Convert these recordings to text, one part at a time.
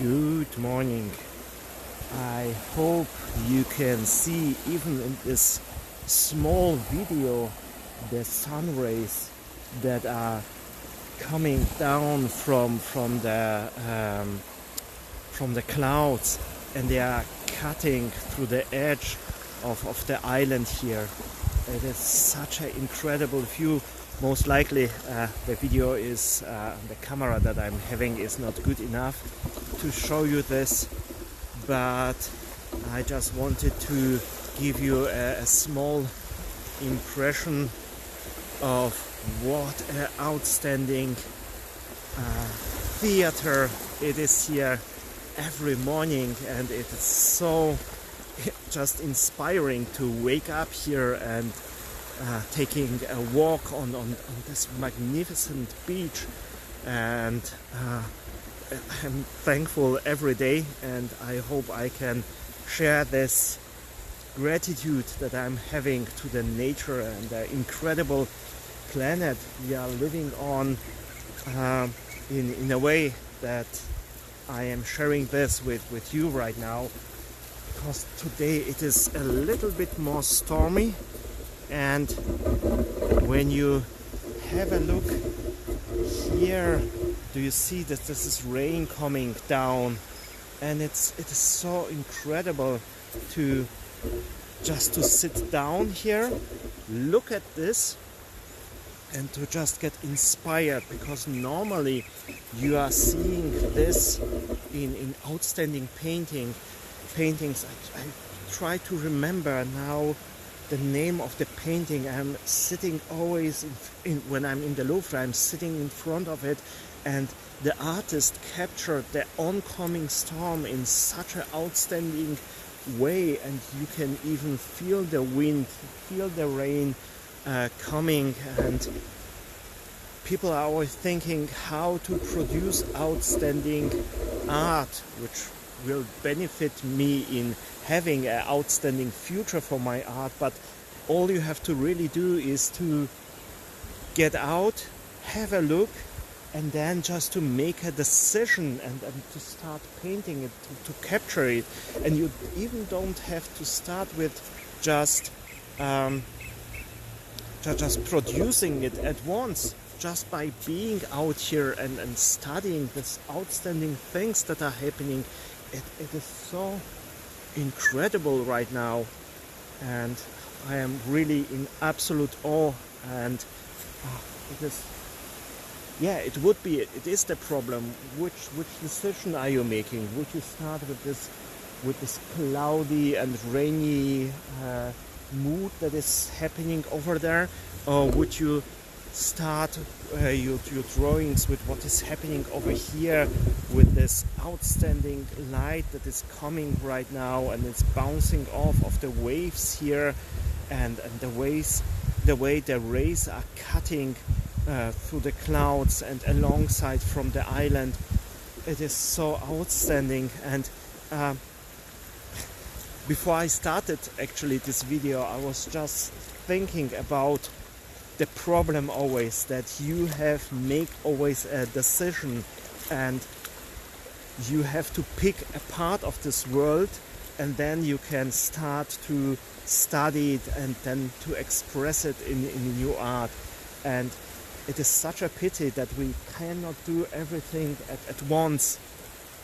Good morning. I hope you can see, even in this small video, the sun rays that are coming down from the clouds, and they are cutting through the edge of the island here. It is such an incredible view. Most likely the video is the camera that I'm having is not good enough to show you this, but I just wanted to give you a small impression of what an outstanding theater it is here every morning, and it is so just inspiring to wake up here and taking a walk on this magnificent beach. And I'm thankful every day, and I hope I can share this gratitude that I'm having to the nature and the incredible planet we are living on, in a way that I am sharing this with you right now, because today it is a little bit more stormy. And when you have a look here, do you see that this is rain coming down? And it is so incredible to just to sit down here, look at this, and to just get inspired, because normally you are seeing this in outstanding paintings. I try to remember now the name of the painting. I'm sitting always when I'm in the Louvre, I'm sitting in front of it, and the artist captured the oncoming storm in such an outstanding way, and you can even feel the wind, feel the rain coming. And people are always thinking how to produce outstanding art, which will benefit me in having an outstanding future for my art. But all you have to really do is to get out, have a look, and then just to make a decision and to start painting it, to capture it. And you even don't have to start with just producing it at once. Just by being out here and studying these outstanding things that are happening, it is so incredible right now, and I am really in absolute awe. And it is the problem. Which decision are you making? Would you start with this cloudy and rainy mood that is happening over there, or would you start your drawings with what is happening over here, with this outstanding light that is coming right now, and it's bouncing off of the waves here, and the way the rays are cutting through the clouds and alongside from the island. It is so outstanding. And before I started actually this video, I was just thinking about the problem always that you have make always a decision, and you have to pick a part of this world, and then you can start to study it and then to express it in new art. And it is such a pity that we cannot do everything at once,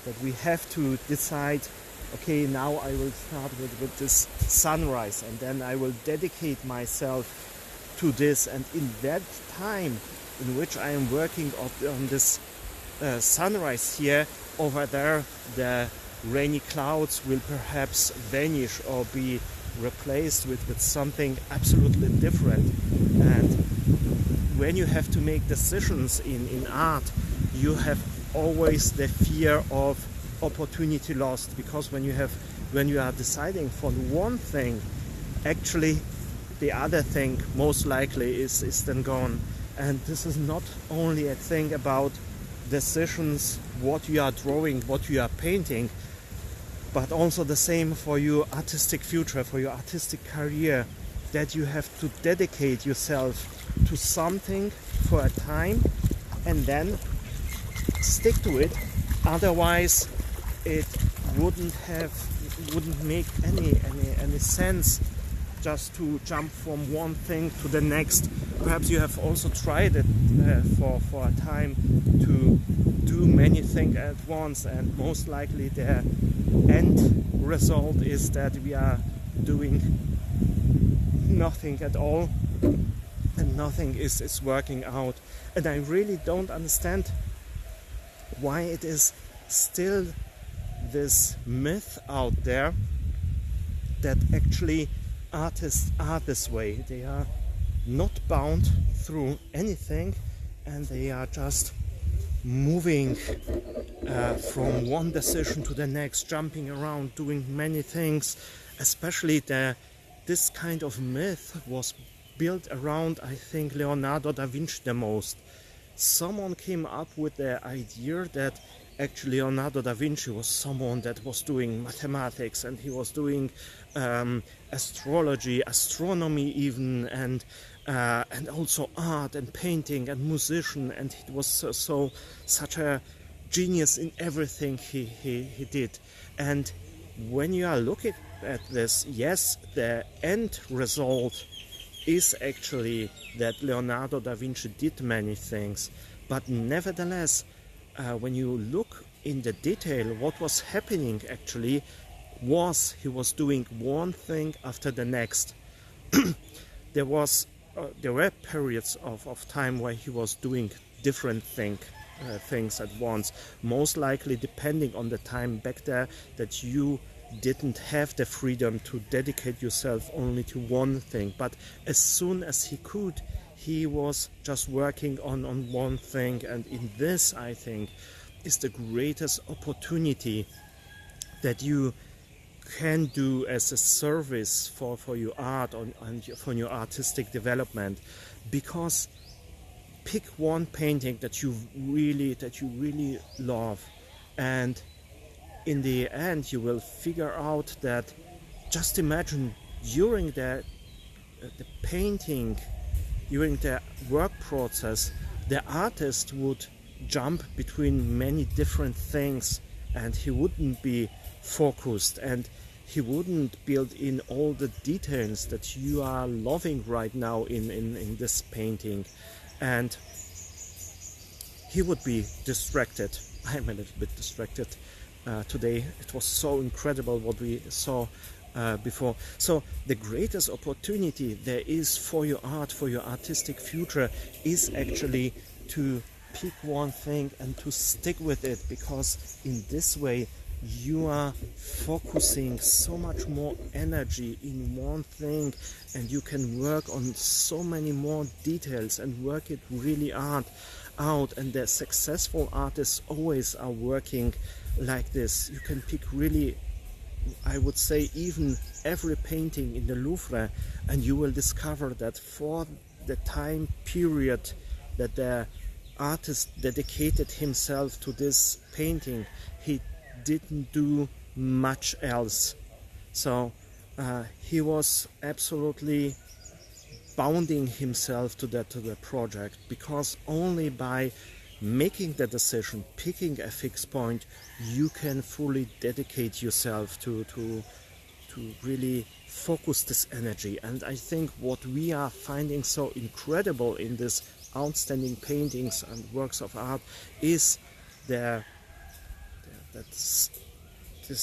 that we have to decide, okay, now I will start with this sunrise, and then I will dedicate myself to this. And in that time in which I am working on this sunrise here, over there the rainy clouds will perhaps vanish or be replaced with something absolutely different. And when you have to make decisions in art, you have always the fear of opportunity lost, because when you are deciding for one thing, actually the other thing most likely is then gone. And this is not only a thing about decisions, what you are drawing, what you are painting, but also the same for your artistic future, for your artistic career, that you have to dedicate yourself to something for a time and then stick to it. Otherwise wouldn't make any sense just to jump from one thing to the next. Perhaps you have also tried it for a time to do many things at once, and most likely the end result is that we are doing nothing at all and nothing is working out. And I really don't understand why it is still this myth out there that actually artists are this way. They are not bound through anything, and they are just moving from one decision to the next, jumping around, doing many things. Especially this kind of myth was built around, I think, Leonardo da Vinci the most. Someone came up with the idea that actually Leonardo da Vinci was someone that was doing mathematics, and he was doing astrology, astronomy even, and also art and painting and musician, and he was such a genius in everything he did. And when you are looking at this, yes, the end result is actually that Leonardo da Vinci did many things, but nevertheless, when you look in the detail, what was happening actually was he was doing one thing after the next. There were periods of time where he was doing different things at once, most likely depending on the time back there that you didn't have the freedom to dedicate yourself only to one thing. But as soon as he could, he was just working on one thing, and in this, I think, is the greatest opportunity that you can do as a service for your art and for your artistic development. Because pick one painting that you really love, and in the end you will figure out that, just imagine, during the painting, during the work process, the artist would jump between many different things, and he wouldn't be focused, and he wouldn't build in all the details that you are loving right now in this painting, and he would be distracted. I'm a little bit distracted today. It was so incredible what we saw before. So the greatest opportunity there is for your art, for your artistic future, is actually to pick one thing and to stick with it, because in this way you are focusing so much more energy in one thing, and you can work on so many more details and work it really out. And the successful artists always are working like this. You can pick really, I would say, even every painting in the Louvre, and you will discover that for the time period that the artist dedicated himself to this painting, he didn't do much else. So he was absolutely bounding himself to the project, because only by making the decision, picking a fixed point, you can fully dedicate yourself to really focus this energy. And I think what we are finding so incredible in these outstanding paintings and works of art is that this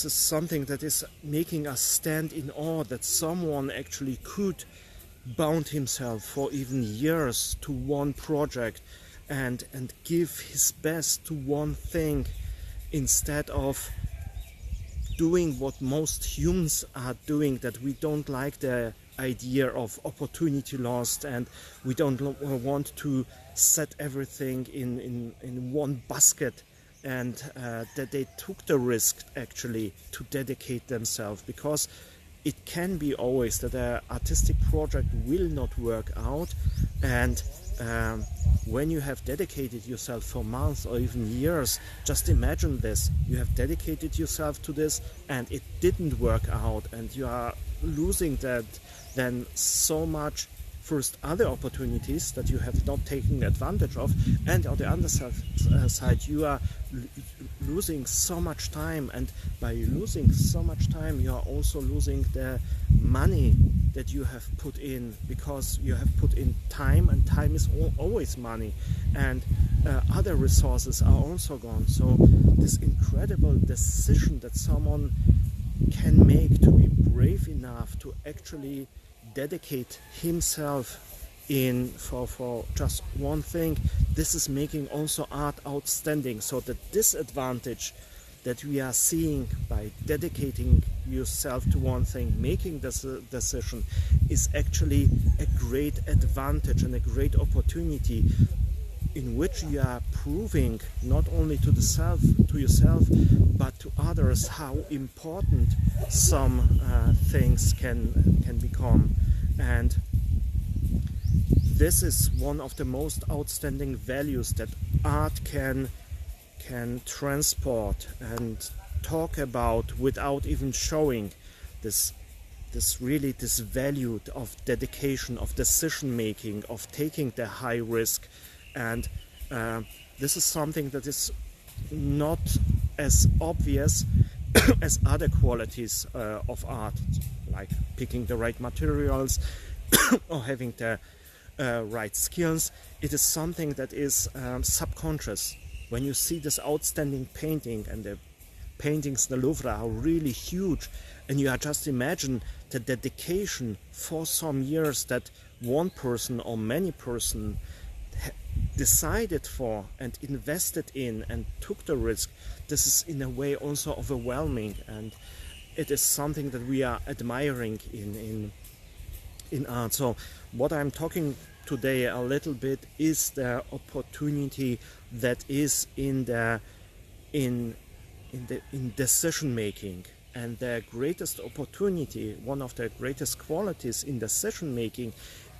is something that is making us stand in awe, that someone actually could bound himself for even years to one project and give his best to one thing, instead of doing what most humans are doing, that we don't like the idea of opportunity lost, and we don't want to set everything in one basket, and that they took the risk actually to dedicate themselves, because it can be always that an artistic project will not work out, and when you have dedicated yourself for months or even years, just imagine this, you have dedicated yourself to this and it didn't work out, and you are losing that then so much first other opportunities that you have not taken advantage of, and on the other side you are losing so much time, and by losing so much time you are also losing the money that you have put in, because you have put in time, and time is always money, and other resources are also gone. So this incredible decision that someone can make to be brave enough to actually dedicate himself in for just one thing, this is making also art outstanding. So the disadvantage that we are seeing by dedicating yourself to one thing, making this decision, is actually a great advantage and a great opportunity in which you are proving not only to yourself, but to others how important some things can become. And this is one of the most outstanding values that art can transport and talk about without even showing. This value of dedication, of decision making, of taking the high risk. And this is something that is not as obvious as other qualities of art, like picking the right materials or having the right skills. It is something that is subconscious. When you see this outstanding painting, and the paintings in the Louvre are really huge, and you just imagine the dedication for some years that one person or many persons decided for and invested in and took the risk, this is in a way also overwhelming, and it is something that we are admiring in art. So what I'm talking today a little bit is the opportunity that is in decision making. And the greatest opportunity, one of the greatest qualities in decision making,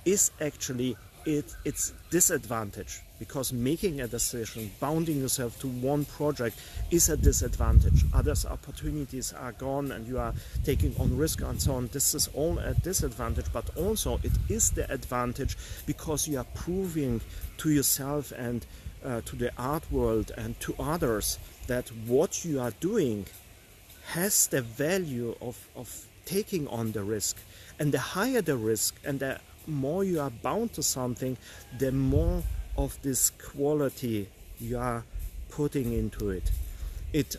is actually its disadvantage, because making a decision, bounding yourself to one project, is a disadvantage. Other opportunities are gone and you are taking on risk and so on. This is all a disadvantage, but also it is the advantage because you are proving to yourself and to the art world and to others that what you are doing has the value of taking on the risk. And the higher the risk and the more you are bound to something, the more of this quality you are putting into it. It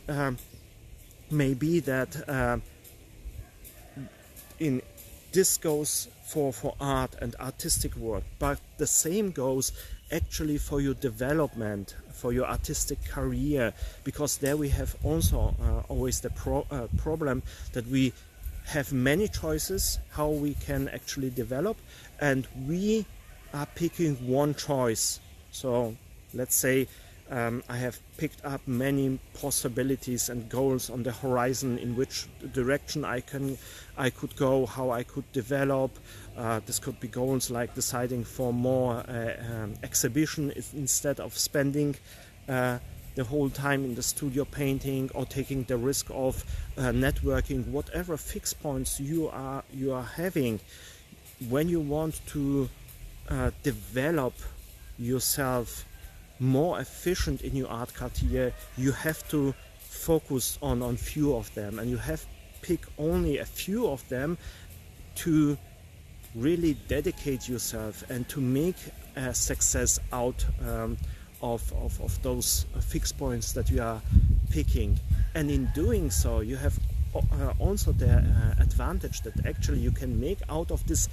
may be that this goes for art and artistic work, but the same goes actually for your development, for your artistic career, because there we have also always the problem that we have many choices how we can actually develop, and we are picking one choice. So let's say I have picked up many possibilities and goals on the horizon in which direction I could go, how I could develop. This could be goals like deciding for more exhibition instead of spending the whole time in the studio painting, or taking the risk of networking. Whatever fixed points you are having, when you want to develop yourself more efficient in your art career, you have to focus on few of them, and you have pick only a few of them to really dedicate yourself and to make a success out of those fixed points that you are picking. And in doing so, you have also the advantage that actually you can make out of this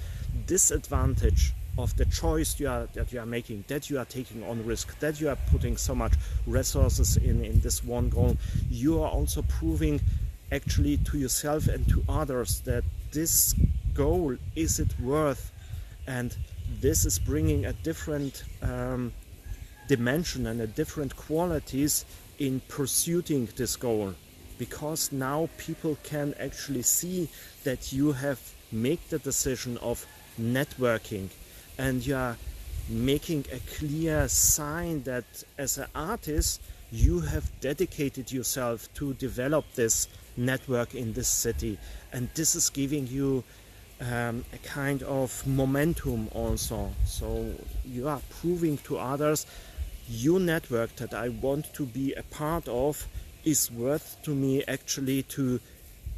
disadvantage of the choice that you are making, that you are taking on risk, that you are putting so much resources in this one goal. You are also proving actually to yourself and to others that this goal is it worth, and this is bringing a different dimension and a different qualities in pursuing this goal, because now people can actually see that you have made the decision of networking, and you are making a clear sign that as an artist you have dedicated yourself to develop this network in this city, and this is giving you a kind of momentum also. So you are proving to others your network that I want to be a part of is worth to me actually to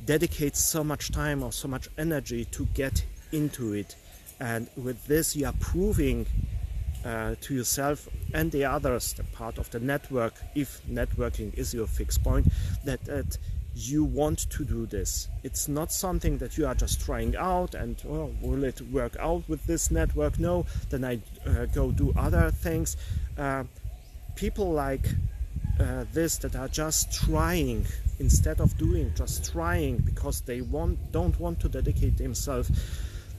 dedicate so much time or so much energy to get into it. And with this you are proving to yourself and the others, the part of the network, if networking is your fixed point, that you want to do this. It's not something that you are just trying out and, well, will it work out with this network? No, then I go do other things. People like this that are just trying instead of doing, just trying because they don't want to dedicate themselves,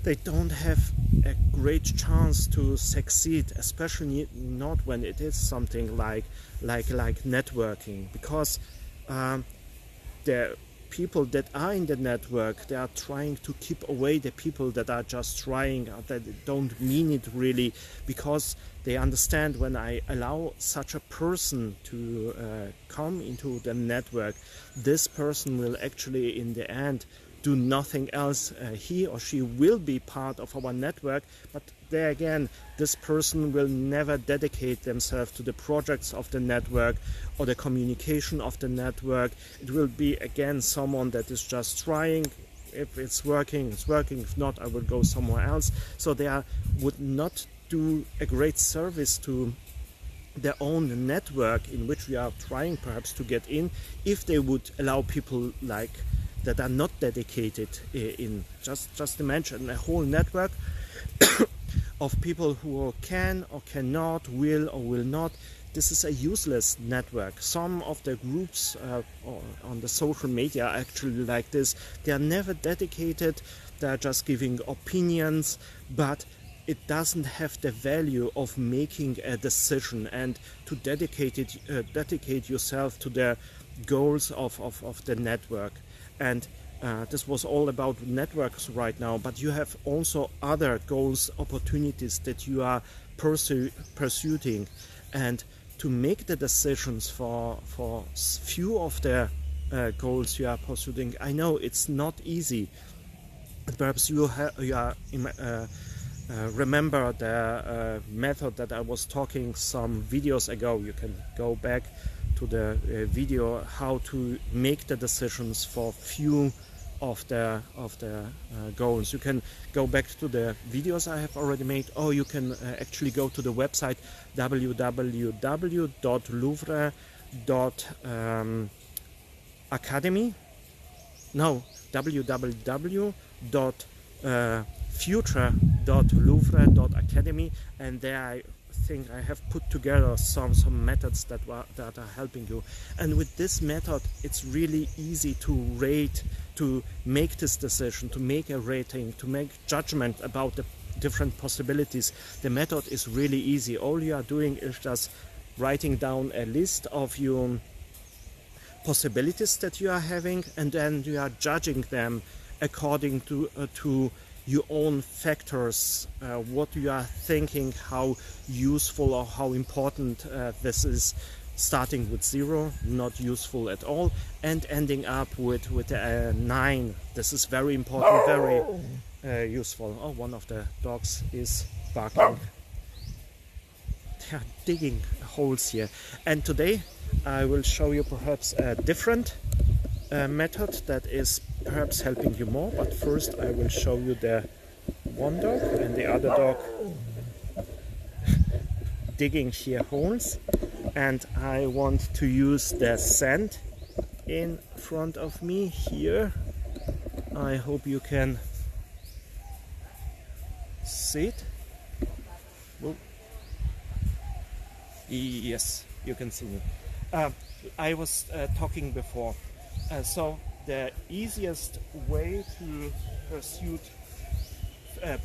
they don't have a great chance to succeed, especially not when it is something like networking, because the people that are in the network, they are trying to keep away the people that are just trying, that don't mean it really, because they understand when I allow such a person to come into the network, this person will actually in the end do nothing else. He or she will be part of our network, but there again, this person will never dedicate themselves to the projects of the network or the communication of the network. It will be again someone that is just trying. If it's working, it's working. If not, I will go somewhere else. So they would not do a great service to their own network in which we are trying perhaps to get in, if they would allow people like that are not dedicated in. Just imagine a whole network of people who can or cannot, will or will not. This is a useless network. Some of the groups on the social media are actually like this. They are never dedicated. They are just giving opinions, but it doesn't have the value of making a decision and to dedicate yourself to the goals of the network. And this was all about networks right now, but you have also other goals, opportunities that you are pursuing, and to make the decisions for few of the goals you are pursuing. I know it's not easy. Perhaps you remember the method that I was talking some videos ago. You can go back to the video how to make the decisions for few of the goals. You can go back to the videos I have already made, or you can actually go to the website www.louvre.academy. No, www.future.louvre.academy, and there I think I have put together some methods that are helping you. And with this method, it's really easy to rate, to make this decision, to make a rating, to make judgment about the different possibilities. The method is really easy. All you are doing is just writing down a list of your possibilities that you are having, and then you are judging them according to your own factors, what you are thinking, how useful or how important this is, starting with 0, not useful at all, and ending up with a 9. This is very important, very useful. Oh, one of the dogs is barking. They are digging holes here. And today I will show you perhaps a different method that is perhaps helping you more, but first I will show you the one dog and the other dog digging here holes, and I want to use the sand in front of me here. I hope you can see it. Whoa. Yes, you can see me. I was talking before. So the easiest way to pursue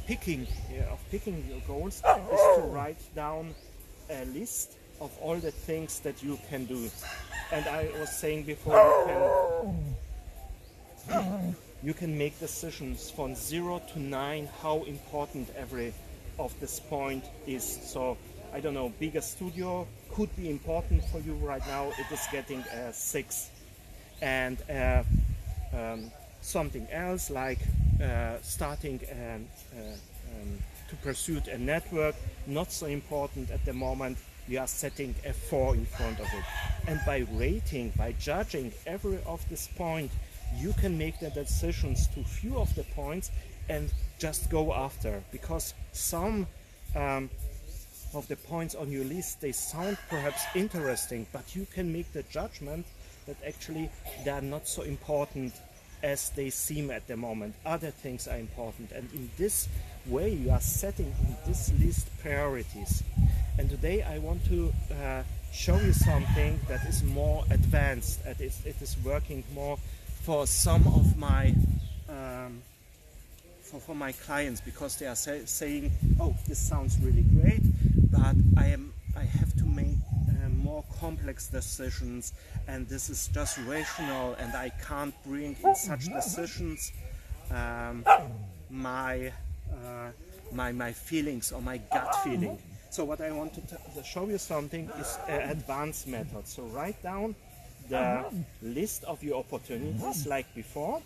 picking your goals is to write down a list of all the things that you can do. And I was saying before, you can make decisions from 0 to 9 how important every of this point is. So I don't know, bigger studio could be important for you right now. It is getting a 6. And something else like starting to pursue a network, not so important at the moment. You are setting a 4 in front of it. And by rating, by judging every of this point, you can make the decisions to few of the points and just go after. Because some of the points on your list, they sound perhaps interesting, but you can make the judgment that actually they are not so important as they seem at the moment. Other things are important, and in this way you are setting in this list priorities. And today I want to show you something that is more advanced, and it is working more for some of my for my clients, because they are saying, oh, this sounds really great, but I have to make more complex decisions, and this is just rational, and I can't bring in such decisions my feelings or my gut feeling. So what I want to show you something is an advanced method. So write down the list of your opportunities like before,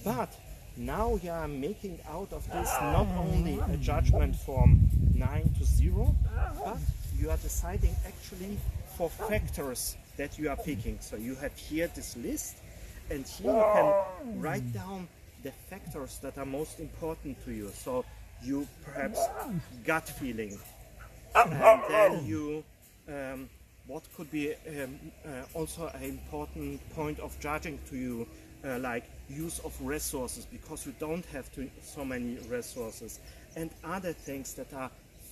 but now you are making out of this not only a judgment from 9 to 0, but you are deciding actually for factors that you are picking. So you have here this list, and here you can write down the factors that are most important to you. So you perhaps gut feeling, and then you what could be also an important point of judging to you, like use of resources, because you don't have so many resources, and other things that are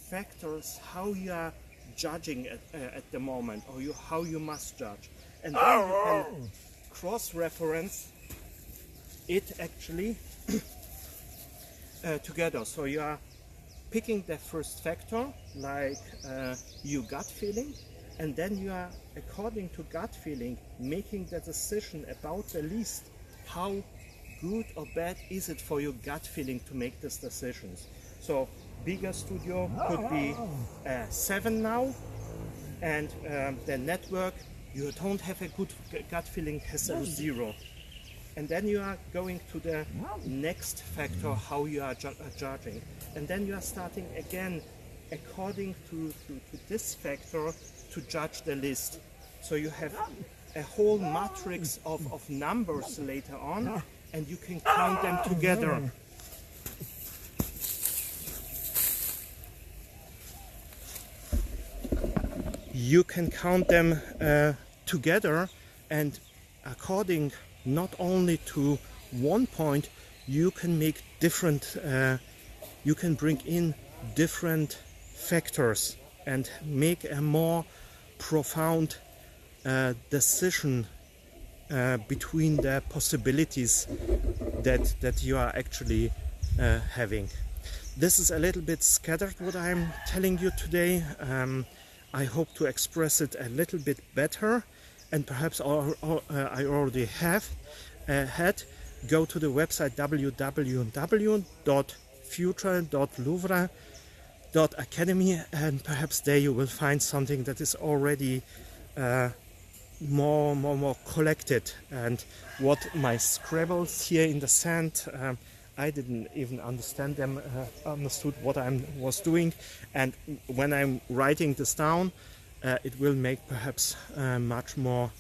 factors how you are judging at the moment, or how you must judge. And then you can cross-reference it actually together. So you are picking the first factor, like your gut feeling, and then you are, according to gut feeling, making the decision about the list. How good or bad is it for your gut feeling to make these decisions? So bigger studio could be 7 now, and the network, you don't have a good gut feeling, has a 0. And then you are going to the next factor, how you are judging. And then you are starting again, according to this factor, to judge the list. So you have a whole matrix of numbers later on, and you can count them together. You can count them together, and according not only to one point, you can make different, you can bring in different factors and make a more profound decision between the possibilities that you are actually having. This is a little bit scattered what I'm telling you today. I hope to express it a little bit better, and perhaps I already have had. Go to the website www.future.louvre.academy, and perhaps there you will find something that is already more collected. And what my scribbles here in the sand, I didn't even understood what I was doing, and when I'm writing this down, it will make perhaps much more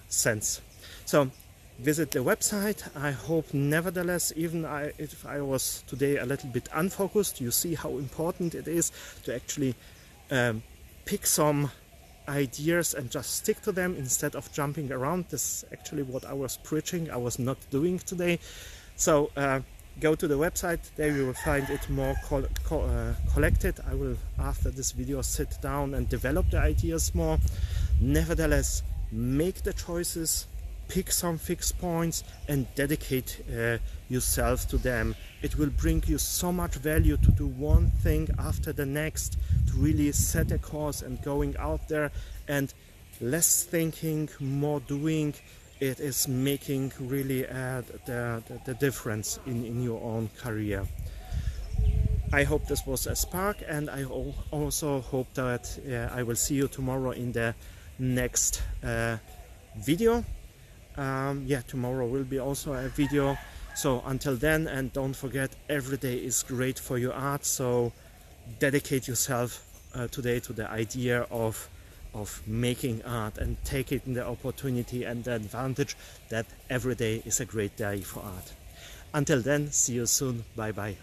sense. So visit the website. I hope nevertheless, even if I was today a little bit unfocused, you see how important it is to actually pick some ideas and just stick to them instead of jumping around. This is actually what I was preaching. I was not doing today. So go to the website, there you will find it more collected. I will, after this video, sit down and develop the ideas more. Nevertheless, make the choices, pick some fixed points, and dedicate yourself to them. It will bring you so much value to do one thing after the next, to really set a course and going out there, and less thinking, more doing. It is making really the difference in your own career. I hope this was a spark, and I also hope that I will see you tomorrow in the next video. Yeah, tomorrow will be also a video. So until then, and don't forget, every day is great for your art. So dedicate yourself today to the idea of making art, and take it in the opportunity and the advantage that every day is a great day for art. Until then, see you soon. Bye bye.